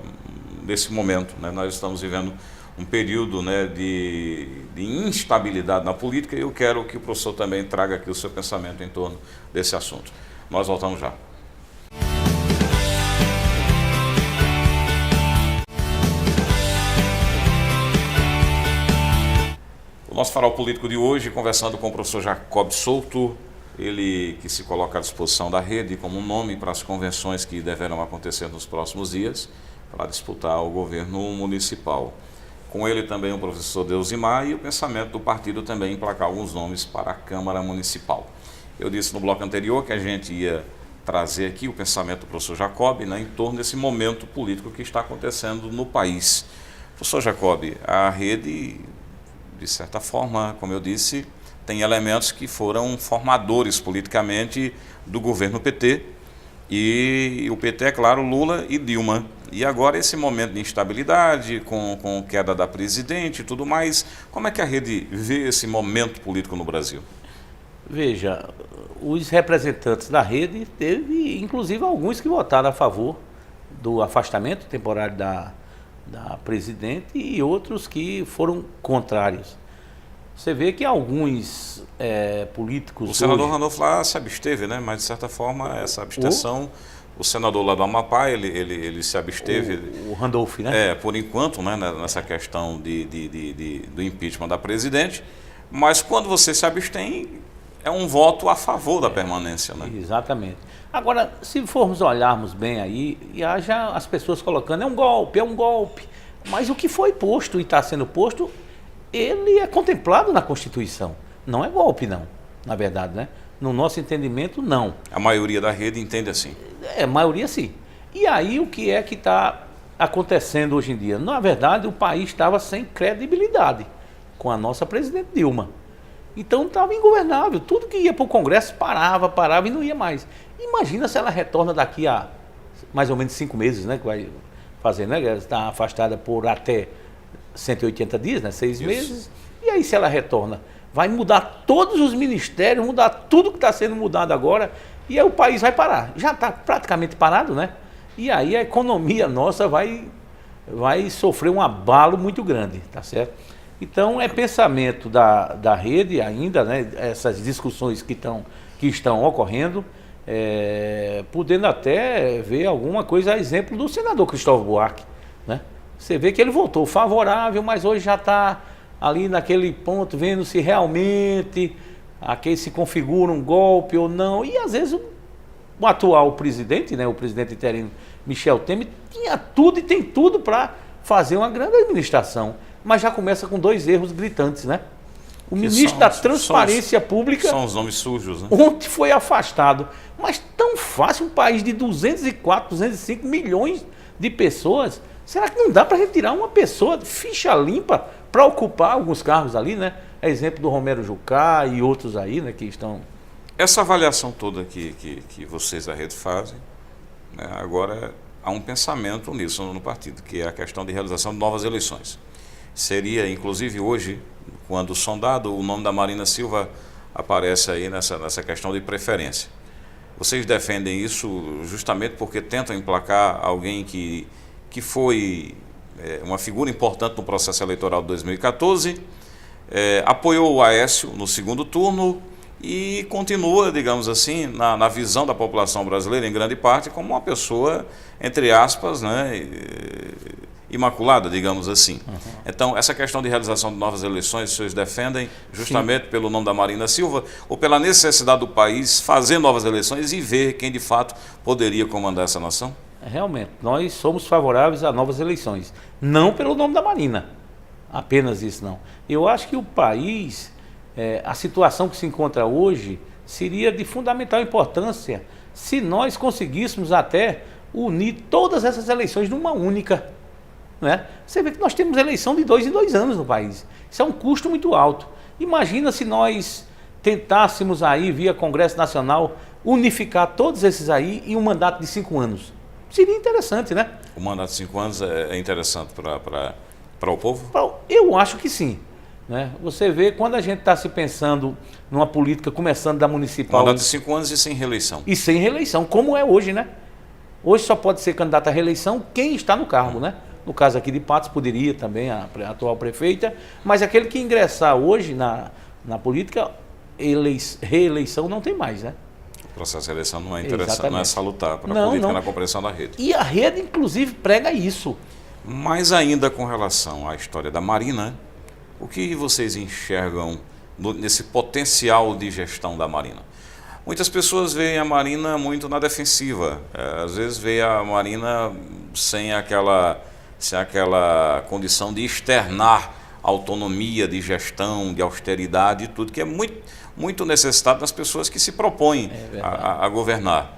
nesse momento, né? Nós estamos vivendo um período, né, de instabilidade na política e eu quero que o professor também traga aqui o seu pensamento em torno desse assunto. Nós voltamos já. O nosso farol político de hoje, conversando com o professor Jacob Souto, ele que se coloca à disposição da rede como um nome para as convenções que deverão acontecer nos próximos dias, para disputar o governo municipal. Com ele também o professor Deusimar e o pensamento do partido também emplacar alguns nomes para a Câmara Municipal. Eu disse no bloco anterior que a gente ia trazer aqui o pensamento do professor Jacob, né, em torno desse momento político que está acontecendo no país. Professor Jacob, a rede, de certa forma, como eu disse, tem elementos que foram formadores politicamente do governo PT, e o PT, é claro, Lula e Dilma. E agora esse momento de instabilidade, com queda da presidente e tudo mais, como é que a rede vê esse momento político no Brasil? Veja, os representantes da rede, teve inclusive alguns que votaram a favor do afastamento temporário da presidente e outros que foram contrários. Você vê que alguns políticos... O senador Randolfo lá se absteve, né? Mas de certa forma essa abstenção... O senador lá do Amapá, ele se absteve... O Randolph, né? Por enquanto, né, nessa questão do impeachment da presidente. Mas quando você se abstém, É um voto a favor da permanência, né? Exatamente. Agora, se formos olharmos bem aí, e haja as pessoas colocando, é um golpe, é um golpe. Mas o que foi posto e está sendo posto, ele é contemplado na Constituição. Não é golpe, não, na verdade, né? No nosso entendimento, não. A maioria da rede entende assim. A maioria sim. E aí o que é que está acontecendo hoje em dia? Na verdade, o país estava sem credibilidade com a nossa presidente Dilma. Então estava ingovernável. Tudo que ia para o Congresso parava e não ia mais. Imagina se ela retorna daqui a mais ou menos 5 meses, né? Que vai fazer, né? Ela está afastada por até 180 dias, né? 6 meses. E aí se ela retorna, vai mudar todos os ministérios, mudar tudo que está sendo mudado agora, e aí o país vai parar. Já está praticamente parado, né? E aí a economia nossa vai sofrer um abalo muito grande, tá certo? Então é pensamento da rede ainda, né? Essas discussões que estão ocorrendo, podendo até ver alguma coisa a exemplo do senador Cristóvão Buarque, né? Você vê que ele votou favorável, mas hoje já está ali naquele ponto, vendo se realmente aqui se configura um golpe ou não. E às vezes o atual presidente, né, o presidente interino Michel Temer, tinha tudo e tem tudo para fazer uma grande administração, mas já começa com 2 erros gritantes, né? O ministro da Transparência Pública... São os nomes sujos, né? Ontem foi afastado. Mas tão fácil, um país de 204, 205 milhões de pessoas, será que não dá para retirar uma pessoa ficha limpa para ocupar alguns cargos ali, né? É exemplo do Romero Jucá e outros aí, né, que estão... Essa avaliação toda que vocês da rede fazem, né, agora há um pensamento nisso no partido, que é a questão de realização de novas eleições. Seria, inclusive hoje, quando sondado, o nome da Marina Silva aparece aí nessa questão de preferência. Vocês defendem isso justamente porque tentam emplacar alguém que foi uma figura importante no processo eleitoral de 2014, apoiou o Aécio no segundo turno e continua, digamos assim, na visão da população brasileira, em grande parte, como uma pessoa, entre aspas, né, imaculada, digamos assim. Uhum. Então, essa questão de realização de novas eleições, vocês defendem justamente Sim. pelo nome da Marina Silva ou pela necessidade do país fazer novas eleições e ver quem de fato poderia comandar essa nação? Realmente, nós somos favoráveis a novas eleições, não pelo nome da Marina, apenas isso não. Eu acho que o país, a situação que se encontra hoje, seria de fundamental importância se nós conseguíssemos até unir todas essas eleições numa única. Né? Você vê que nós temos eleição de 2 em 2 anos no país. Isso é um custo muito alto. Imagina se nós tentássemos aí, via Congresso Nacional, unificar todos esses aí em um mandato de 5 anos. Seria interessante, né? O mandato de 5 anos é interessante para o povo? Eu acho que sim. Né? Você vê, quando a gente está se pensando numa política começando da municipal... Mandato de 5 anos e sem reeleição. E sem reeleição, como é hoje, né? Hoje só pode ser candidato à reeleição quem está no cargo, né? No caso aqui de Patos, poderia também a atual prefeita, mas aquele que ingressar hoje na política, reeleição não tem mais, né? O processo de eleição não é interessante, Exatamente. Não é salutar para a política na compreensão da rede. E a rede, inclusive, prega isso. Mas ainda com relação à história da Marina, o que vocês enxergam nesse potencial de gestão da Marina? Muitas pessoas veem a Marina muito na defensiva, às vezes veem a Marina sem aquela condição de externar autonomia de gestão, de austeridade e tudo, que é muito necessitado das pessoas que se propõem a governar.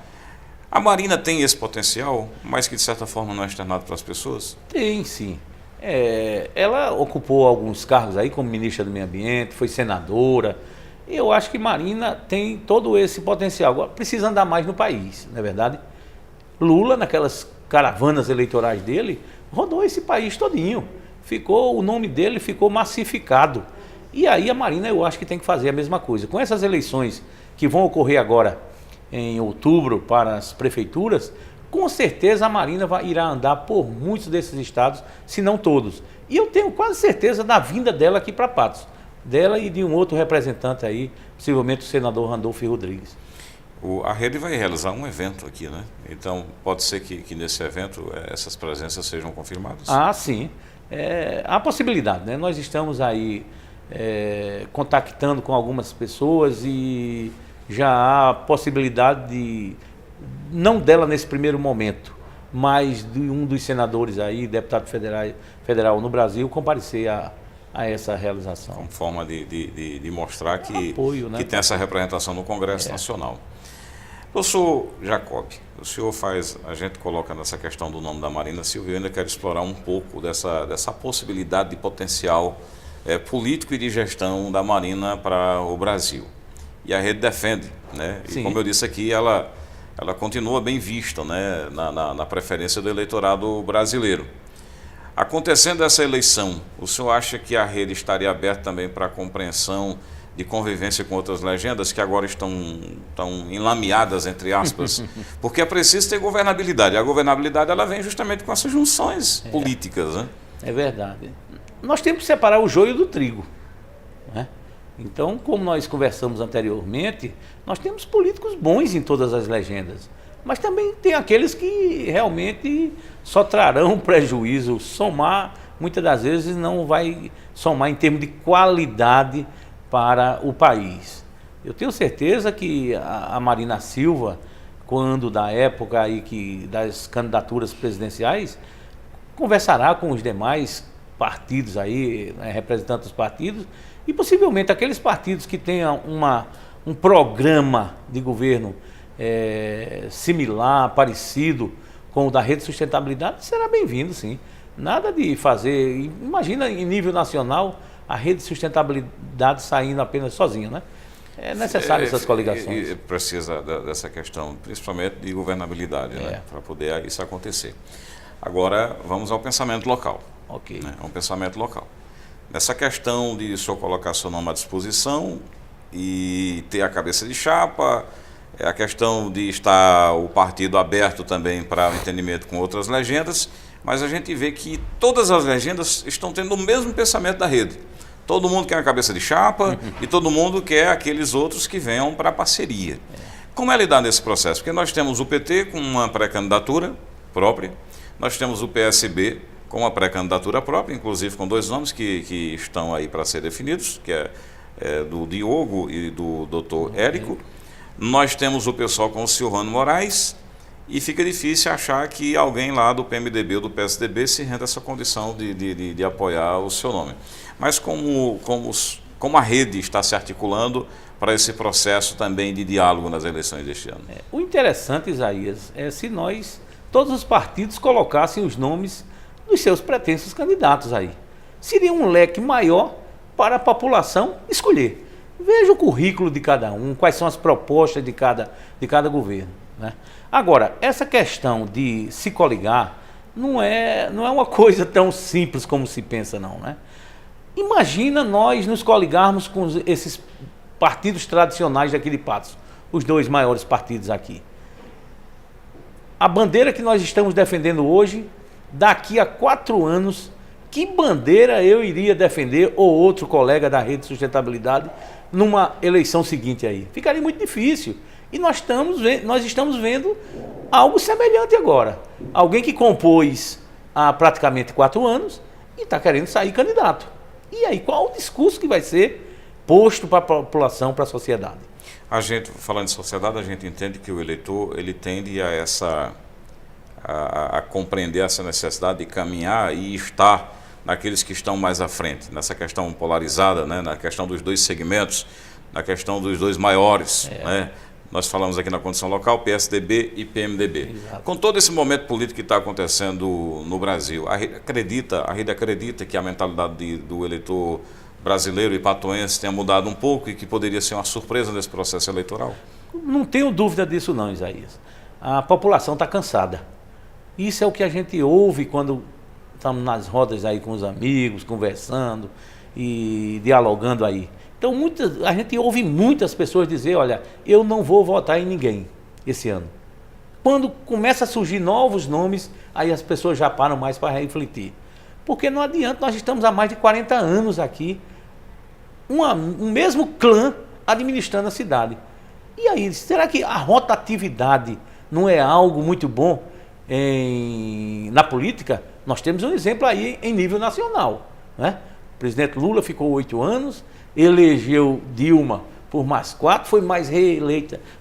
A Marina tem esse potencial, mas que de certa forma não é externado para as pessoas? Tem, sim. Ela ocupou alguns cargos aí como ministra do Meio Ambiente, foi senadora. Eu acho que Marina tem todo esse potencial. Agora precisa andar mais no país, não é verdade? Lula, naquelas caravanas eleitorais dele, rodou esse país todinho. O nome dele ficou massificado. E aí a Marina, eu acho que tem que fazer a mesma coisa. Com essas eleições que vão ocorrer agora em outubro para as prefeituras, com certeza a Marina irá andar por muitos desses estados, se não todos. E eu tenho quase certeza da vinda dela aqui para Patos. Dela e de um outro representante aí, possivelmente o senador Randolfo Rodrigues. A rede vai realizar um evento aqui, né? Então, pode ser que nesse evento essas presenças sejam confirmadas? Ah, sim. Há possibilidade, né? Nós estamos aí contactando com algumas pessoas e já há possibilidade de, não dela nesse primeiro momento, mas de um dos senadores aí, deputado federal no Brasil, comparecer a essa realização. Como forma de mostrar que, apoio, né? Que tem essa representação no Congresso Nacional. Professor Jacob, o senhor a gente coloca nessa questão do nome da Marina Silva, eu ainda quero explorar um pouco dessa possibilidade de potencial político e de gestão da Marina para o Brasil. E a rede defende, né? E como eu disse aqui, ela continua bem vista, né, na preferência do eleitorado brasileiro. Acontecendo essa eleição, o senhor acha que a rede estaria aberta também para a compreensão de convivência com outras legendas que agora estão enlameadas, entre aspas? Porque é preciso ter governabilidade. A governabilidade ela vem justamente com essas junções políticas, né? É verdade. Nós temos que separar o joio do trigo, né? Então, como nós conversamos anteriormente, nós temos políticos bons em todas as legendas, mas também tem aqueles que realmente só trarão prejuízo. Somar, muitas das vezes, não vai somar em termos de qualidade para o país. Eu tenho certeza que a Marina Silva, quando da época aí das candidaturas presidenciais, conversará com os demais partidos aí, né, representantes dos partidos, e possivelmente aqueles partidos que tenham um programa de governo similar, parecido com o da Rede Sustentabilidade, será bem-vindo, sim. Nada de fazer, imagina em nível nacional, a Rede Sustentabilidade saindo apenas sozinha, né? É necessário essas coligações. E precisa dessa questão, principalmente de governabilidade, né, para poder isso acontecer. Agora, vamos ao pensamento local. Ok. Né, um pensamento local. Nessa questão de o senhor colocar seu nome à disposição e ter a cabeça de chapa, a questão de estar o partido aberto também para o entendimento com outras legendas, mas a gente vê que todas as legendas estão tendo o mesmo pensamento da rede. Todo mundo quer a cabeça de chapa e todo mundo quer aqueles outros que venham para a parceria. Como é lidar nesse processo? Porque nós temos o PT com uma pré-candidatura própria, nós temos o PSB com uma pré-candidatura própria, inclusive com dois nomes que estão aí para ser definidos, que é do Diogo e do Dr. Érico. Nós temos o pessoal com o Silvano Moraes e fica difícil achar que alguém lá do PMDB ou do PSDB se renda a essa condição de apoiar o seu nome. Mas como a rede está se articulando para esse processo também de diálogo nas eleições deste ano? O interessante, Isaías, é se todos os partidos colocassem os nomes dos seus pretensos candidatos aí. Seria um leque maior para a população escolher. Veja o currículo de cada um, quais são as propostas de cada governo, né? Agora, essa questão de se coligar não é uma coisa tão simples como se pensa, não, né? Imagina nós nos coligarmos com esses partidos tradicionais daqui de Patos, os dois maiores partidos aqui. A bandeira que nós estamos defendendo hoje, daqui a 4 anos, que bandeira eu iria defender ou outro colega da Rede Sustentabilidade numa eleição seguinte aí? Ficaria muito difícil. E nós estamos vendo algo semelhante agora. Alguém que compôs há praticamente 4 anos e está querendo sair candidato. E aí, qual o discurso que vai ser posto para a população, para a sociedade? A gente, falando de sociedade, a gente entende que o eleitor ele tende a compreender essa necessidade de caminhar e estar naqueles que estão mais à frente, nessa questão polarizada, né, na questão dos dois segmentos, na questão dos dois maiores, né? Nós falamos aqui na condição local, PSDB e PMDB. Exato. Com todo esse momento político que está acontecendo no Brasil, a rede acredita que a mentalidade do eleitor brasileiro e patoense tenha mudado um pouco e que poderia ser uma surpresa nesse processo eleitoral? Não tenho dúvida disso não, Isaías. A população está cansada. Isso é o que a gente ouve quando estamos nas rodas aí com os amigos, conversando e dialogando aí. Então a gente ouve muitas pessoas dizer, olha, eu não vou votar em ninguém esse ano. Quando começa a surgir novos nomes, aí as pessoas já param mais para refletir. Porque não adianta, nós estamos há mais de 40 anos aqui, um mesmo clã administrando a cidade. E aí, será que a rotatividade não é algo muito bom na política? Nós temos um exemplo aí em nível nacional, né? presidente Lula ficou 8 anos, elegeu Dilma por mais 4,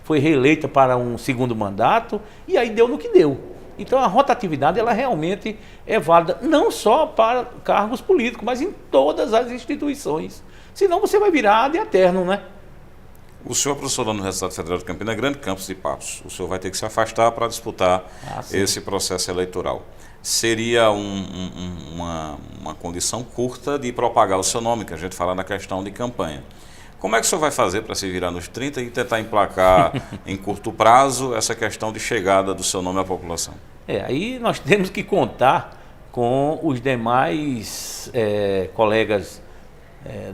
foi reeleita para um segundo mandato, e aí deu no que deu. Então a rotatividade, ela realmente é válida, não só para cargos políticos, mas em todas as instituições. Senão você vai virar ad eterno, né? O senhor é professor da Universidade Federal de Campina Grande, campus de Patos. O senhor vai ter que se afastar para disputar esse processo eleitoral. Seria uma condição curta de propagar o seu nome, que a gente fala na questão de campanha. Como é que o senhor vai fazer para se virar nos 30 e tentar emplacar em curto prazo essa questão de chegada do seu nome à população? Aí nós temos que contar com os demais colegas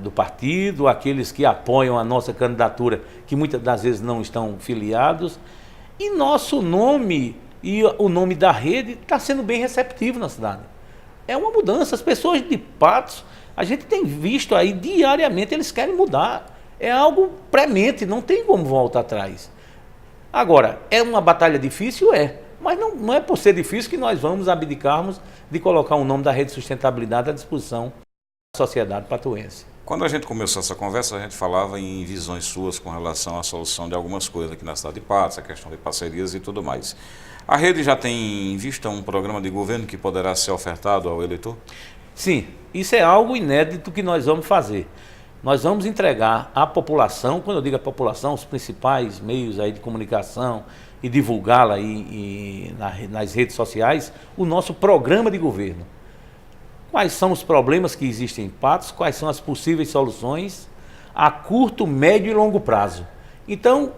do partido, aqueles que apoiam a nossa candidatura, que muitas das vezes não estão filiados. E nosso nome e o nome da rede está sendo bem receptivo na cidade. É uma mudança. As pessoas de Patos, a gente tem visto aí diariamente, eles querem mudar. É algo premente, não tem como voltar atrás. Agora, é uma batalha difícil? Mas não é por ser difícil que nós vamos abdicarmos de colocar o nome da Rede Sustentabilidade à disposição da sociedade patuense. Quando a gente começou essa conversa, a gente falava em visões suas com relação à solução de algumas coisas aqui na cidade de Patos, a questão de parcerias e tudo mais. A rede já tem em vista um programa de governo que poderá ser ofertado ao eleitor? Sim, isso é algo inédito que nós vamos fazer. Nós vamos entregar à população, quando eu digo a população, os principais meios aí de comunicação e divulgá-la nas redes sociais, o nosso programa de governo. Quais são os problemas que existem em Patos, quais são as possíveis soluções a curto, médio e longo prazo. Então,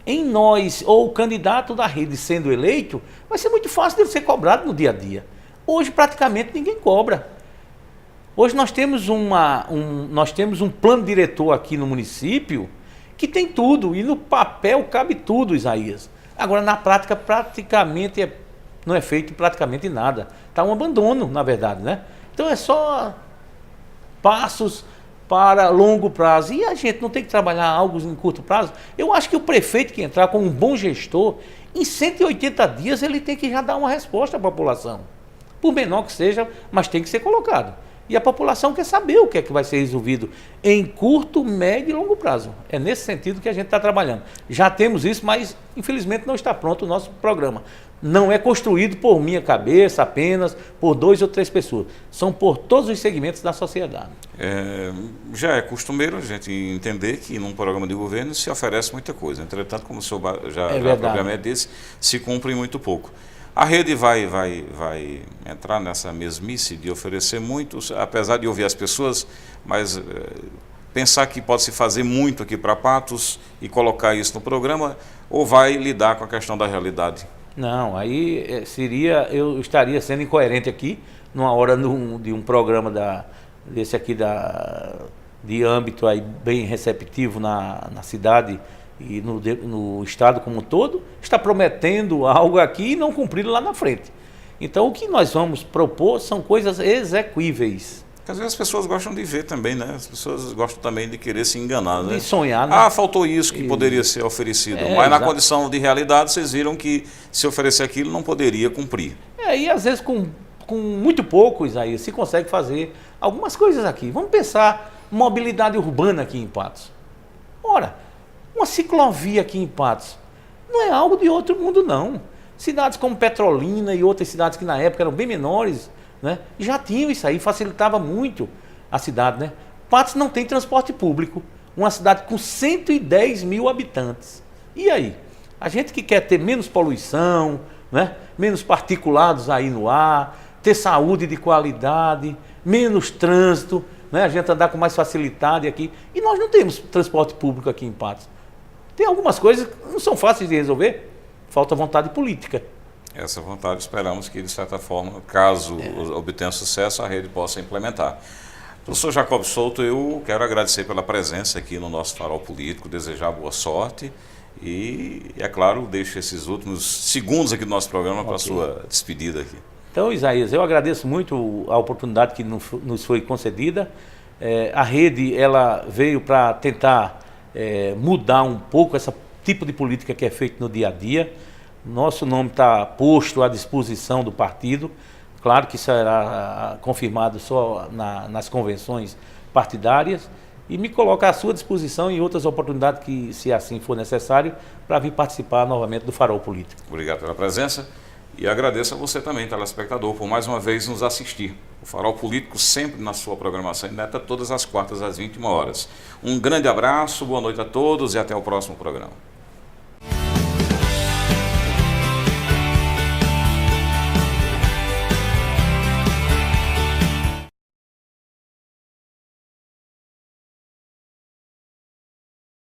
em nós, ou o candidato da rede sendo eleito, vai ser muito fácil de ser cobrado no dia a dia. Hoje, praticamente, ninguém cobra. Hoje nós temos um plano diretor aqui no município que tem tudo, e no papel cabe tudo, Isaías. Agora, na prática, praticamente não é feito praticamente nada. Está um abandono, na verdade, né? Então é só passos para longo prazo. E a gente não tem que trabalhar algo em curto prazo. Eu acho que o prefeito que entrar como um bom gestor, em 180 dias ele tem que já dar uma resposta à população. Por menor que seja, mas tem que ser colocado. E a população quer saber o que é que vai ser resolvido em curto, médio e longo prazo. É nesse sentido que a gente está trabalhando. Já temos isso, mas infelizmente não está pronto o nosso programa. Não é construído por minha cabeça apenas, por 2 ou 3 pessoas. São por todos os segmentos da sociedade. Já é costumeiro a gente entender que num programa de governo se oferece muita coisa. Entretanto, como o senhor já propriamente disse, se cumpre muito pouco. A rede vai entrar nessa mesmice de oferecer muito, apesar de ouvir as pessoas, mas pensar que pode se fazer muito aqui para Patos e colocar isso no programa, ou vai lidar com a questão da realidade? Não, aí eu estaria sendo incoerente aqui, numa hora de um programa desse aqui de âmbito aí bem receptivo na cidade e no estado como um todo, está prometendo algo aqui e não cumprir lá na frente. Então o que nós vamos propor são coisas execuíveis. Às vezes as pessoas gostam de ver também, né? As pessoas gostam também de querer se enganar, né? De sonhar, né? Faltou isso que poderia ser oferecido. Mas na condição de realidade, vocês viram que se oferecer aquilo não poderia cumprir. E às vezes com muito pouco, Isaías, se consegue fazer algumas coisas aqui. Vamos pensar mobilidade urbana aqui em Patos. Ora, uma ciclovia aqui em Patos não é algo de outro mundo, não. Cidades como Petrolina e outras cidades que na época eram bem menores, né, já tinham isso aí, facilitava muito a cidade, né? Patos não tem transporte público, uma cidade com 110 mil habitantes. E aí? A gente que quer ter menos poluição, né, menos particulados aí no ar, ter saúde de qualidade, menos trânsito, né, a gente andar com mais facilidade aqui. E nós não temos transporte público aqui em Patos. Tem algumas coisas que não são fáceis de resolver, falta vontade política. Essa vontade esperamos que, de certa forma, caso obtenha sucesso, a rede possa implementar. Professor Jacob Souto, eu quero agradecer pela presença aqui no nosso Farol Político, desejar boa sorte e, é claro, deixo esses últimos segundos aqui do nosso programa para a sua despedida aqui. Então, Isaías, eu agradeço muito a oportunidade que nos foi concedida. A rede ela veio para tentar mudar um pouco esse tipo de política que é feito no dia a dia. Nosso nome está posto à disposição do partido. Claro que será confirmado só nas convenções partidárias, e me coloco à sua disposição em outras oportunidades que, se assim for necessário, para vir participar novamente do Farol Político. Obrigado pela presença e agradeço a você também, telespectador, por mais uma vez nos assistir. O Farol Político sempre na sua programação ineta, todas as quartas às 21 horas. Um grande abraço, boa noite a todos e até o próximo programa.